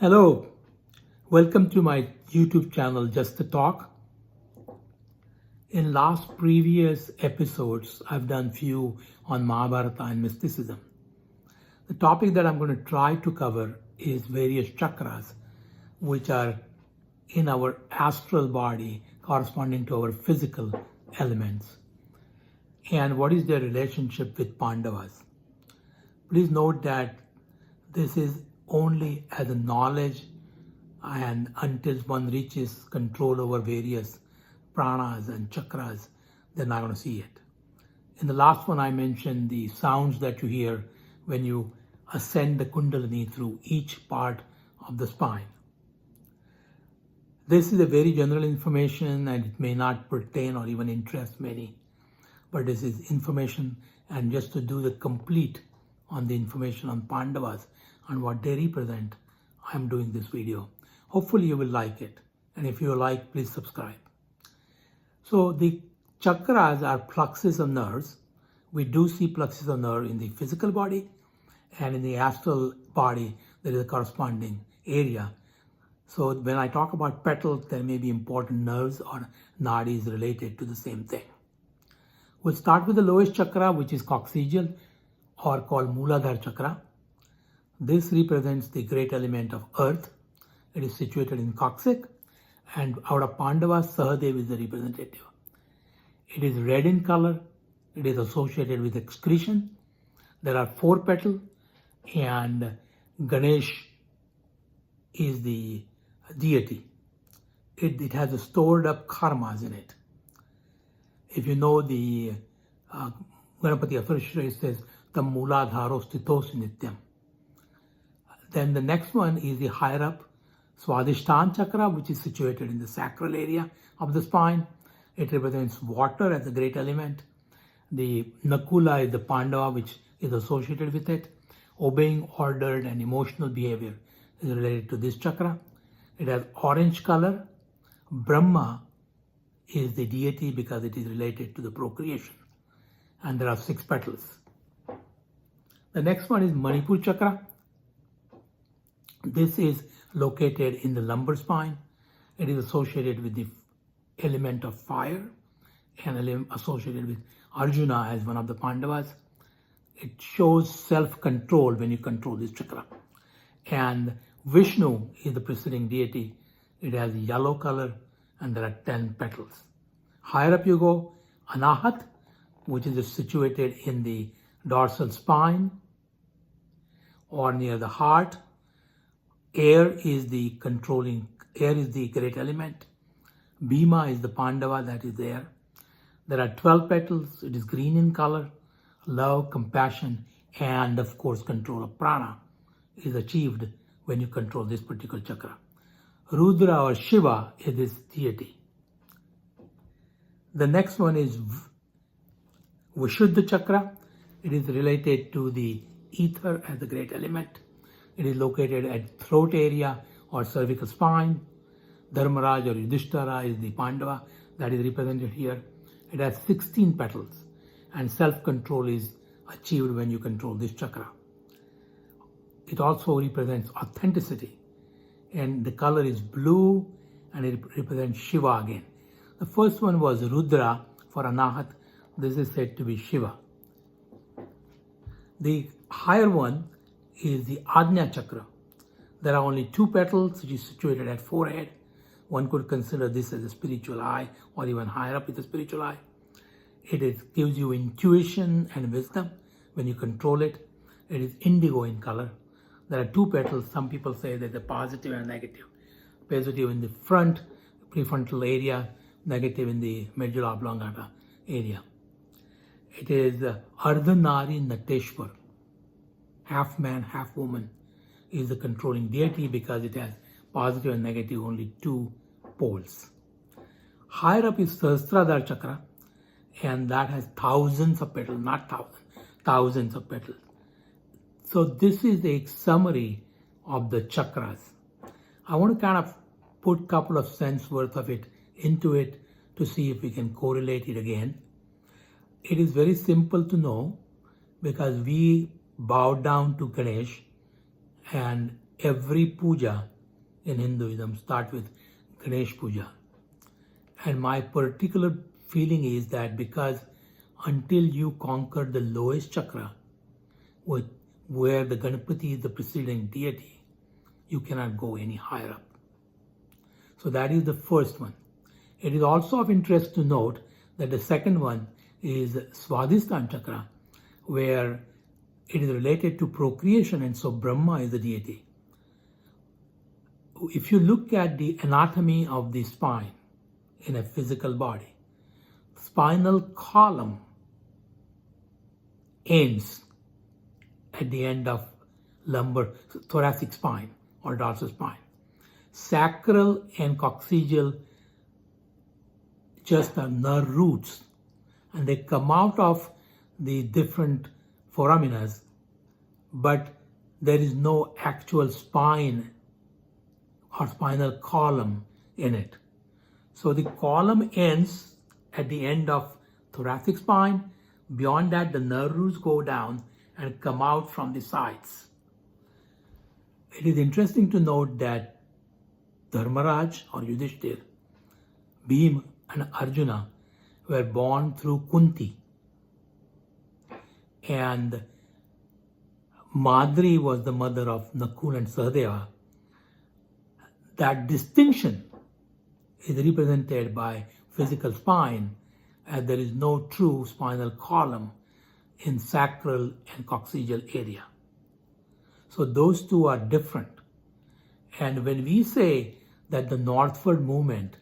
Hello, welcome to my YouTube channel Just to Talk. In previous episodes, I've done few on Mahabharata and mysticism. The topic that I'm going to try to cover is various chakras, which are in our astral body corresponding to our physical elements, and what is their relationship with Pandavas. Please note that this is only as a knowledge, and until one reaches control over various pranas and chakras, they're not going to see it. In the last one, I mentioned the sounds that you hear when you ascend the kundalini through each part of the spine. This is a very general information and it may not pertain or even interest many, but this is information, and just to do the complete on the information on Pandavas and what they represent, I'm doing this video. Hopefully you will like it, and if you like, please subscribe. So the chakras are plexus of nerves. We do see plexus of nerve in the physical body, and in the astral body there is a corresponding area. So when I talk about petals, there may be important nerves or nadis related to the same thing. We'll start with the lowest chakra, which is coccygeal or called Mooladhara chakra. This represents the great element of earth. It is situated in coccyx, and out of Pandavas, Sahadev is the representative. It is red in color. It is associated with excretion. There are 4 petals, and Ganesh is the deity. It has a stored up karmas in it. If you know the Ganapati Afirishra, it says, Tam Mooladharo Sthitos Nityam. Then the next one is the higher up Swadhisthana chakra, which is situated in the sacral area of the spine. It represents water as a great element. The Nakula is the Pandava, which is associated with it. Obeying ordered and emotional behavior is related to this chakra. It has orange color. Brahma is the deity because it is related to the procreation. And there are 6 petals. The next one is Manipur chakra. This is located in the lumbar spine. It is associated with the element of fire and associated with Arjuna as one of the Pandavas. It shows self-control when you control this chakra. And Vishnu is the preceding deity. It has yellow color and there are 10 petals. Higher up you go, Anahat, which is situated in the dorsal spine or near the heart. Air is the great element. Bhima is the Pandava that is there. There are 12 petals. It is green in color. Love, compassion, and of course control of prana is achieved when you control this particular chakra. Rudra or Shiva is this deity. The next one is Vishuddha chakra. It is related to the ether as the great element. It is located at throat area or cervical spine. Dharmaraj or Yudhishthira is the Pandava that is represented here. It has 16 petals, and self-control is achieved when you control this chakra. It also represents authenticity, and the color is blue, and it represents Shiva again. The first one was Rudra for Anahat. This is said to be Shiva. The higher one is the Ajna chakra. There are only 2 petals, which is situated at forehead. One could consider this as a spiritual eye, or even higher up with a spiritual eye. It gives you intuition and wisdom when you control it. It is indigo in color. There are 2 petals. Some people say there's a positive and negative. Positive in the front, prefrontal area, negative in the medulla oblongata area. It is Ardhanari Nateshwar. Half man, half woman is the controlling deity because it has positive and negative, only 2 poles. Higher up is Sahasradhara chakra, and that has thousands of petals, not thousands of petals. So this is a summary of the chakras. I want to kind of put a couple of cents worth of it into it to see if we can correlate it again. It is very simple to know because we bow down to Ganesh, and every puja in Hinduism starts with Ganesh Puja. And my particular feeling is that because until you conquer the lowest chakra, where the Ganapati is the preceding deity, you cannot go any higher up. So that is the first one. It is also of interest to note that the second one is Swadhisthana Chakra, where it is related to procreation, and so Brahma is the deity. If you look at the anatomy of the spine in a physical body, spinal column ends at the end of thoracic spine or dorsal spine. Sacral and coccygeal just are nerve roots, and they come out of the different foraminas, but there is no actual spine or spinal column in it. So the column ends at the end of thoracic spine. Beyond that, the nerve roots go down and come out from the sides. It is interesting to note that Dharmaraj or Yudhishthir, Bhima and Arjuna were born through Kunti, and Madri was the mother of Nakul and Sahadeva. That distinction is represented by physical spine, as there is no true spinal column in sacral and coccygeal area. So those two are different. And when we say that the northward movement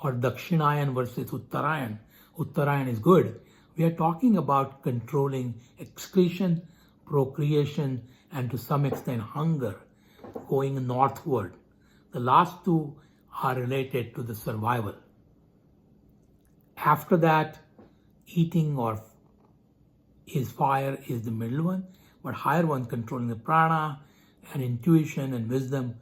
or Dakshinayan versus Uttarayan is good, we are talking about controlling excretion, procreation, and to some extent hunger, going northward. The last two are related to the survival. After that, eating or is fire is the middle one, but higher one controlling the prana and intuition and wisdom,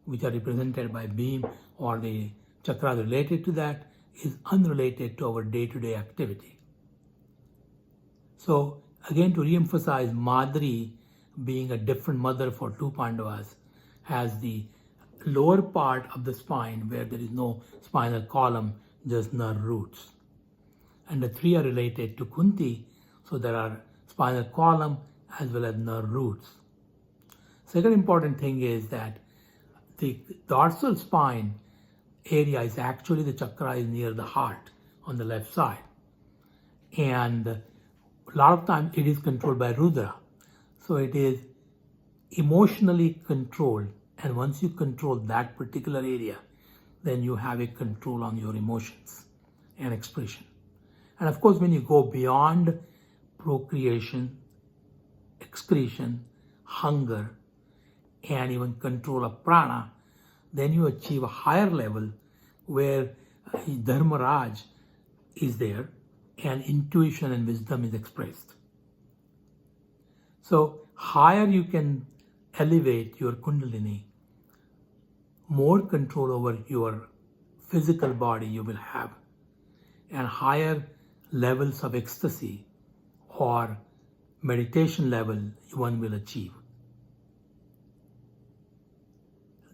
which are represented by beam or the chakras related to that, is unrelated to our day-to-day activity. So again, to re-emphasize, Madri being a different mother for two Pandavas has the lower part of the spine where there is no spinal column, just nerve roots. And the three are related to Kunti, so there are spinal column as well as nerve roots. Second important thing is that the dorsal spine area is actually the chakra is near the heart on the left side. And a lot of times it is controlled by Rudra. So it is emotionally controlled. And once you control that particular area, then you have a control on your emotions and expression. And of course, when you go beyond procreation, excretion, hunger, and even control of prana, then you achieve a higher level where Dharmaraj is there and intuition and wisdom is expressed. So higher you can elevate your Kundalini, more control over your physical body you will have, and higher levels of ecstasy or meditation level one will achieve.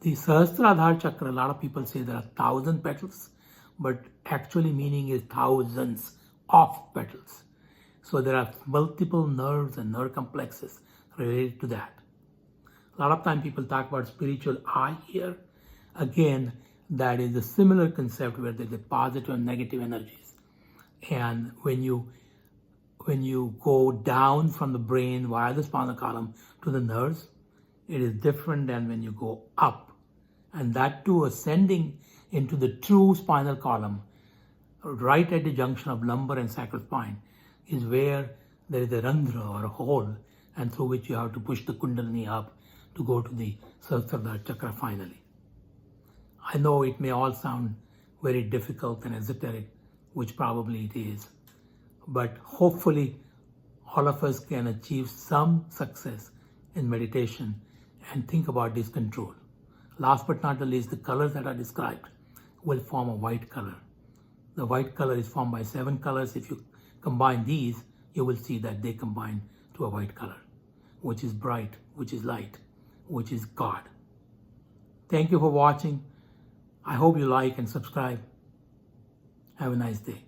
The Sahasradhara chakra, a lot of people say there are 1,000 petals, but actually meaning is thousands of petals. So there are multiple nerves and nerve complexes related to that. A lot of time people talk about spiritual eye here. Again, that is a similar concept where there's a positive and negative energies. And when you go down from the brain via the spinal column to the nerves, it is different than when you go up. And that too, ascending into the true spinal column, right at the junction of lumbar and sacral spine, is where there is a randhra or a hole, and through which you have to push the Kundalini up to go to the Sahasradhara chakra finally. I know it may all sound very difficult and esoteric, which probably it is, but hopefully all of us can achieve some success in meditation and think about this control. Last but not the least, the colors that are described will form a white color. The white color is formed by 7 colors. If you combine these, you will see that they combine to a white color, which is bright, which is light, which is God. Thank you for watching. I hope you like and subscribe. Have a nice day.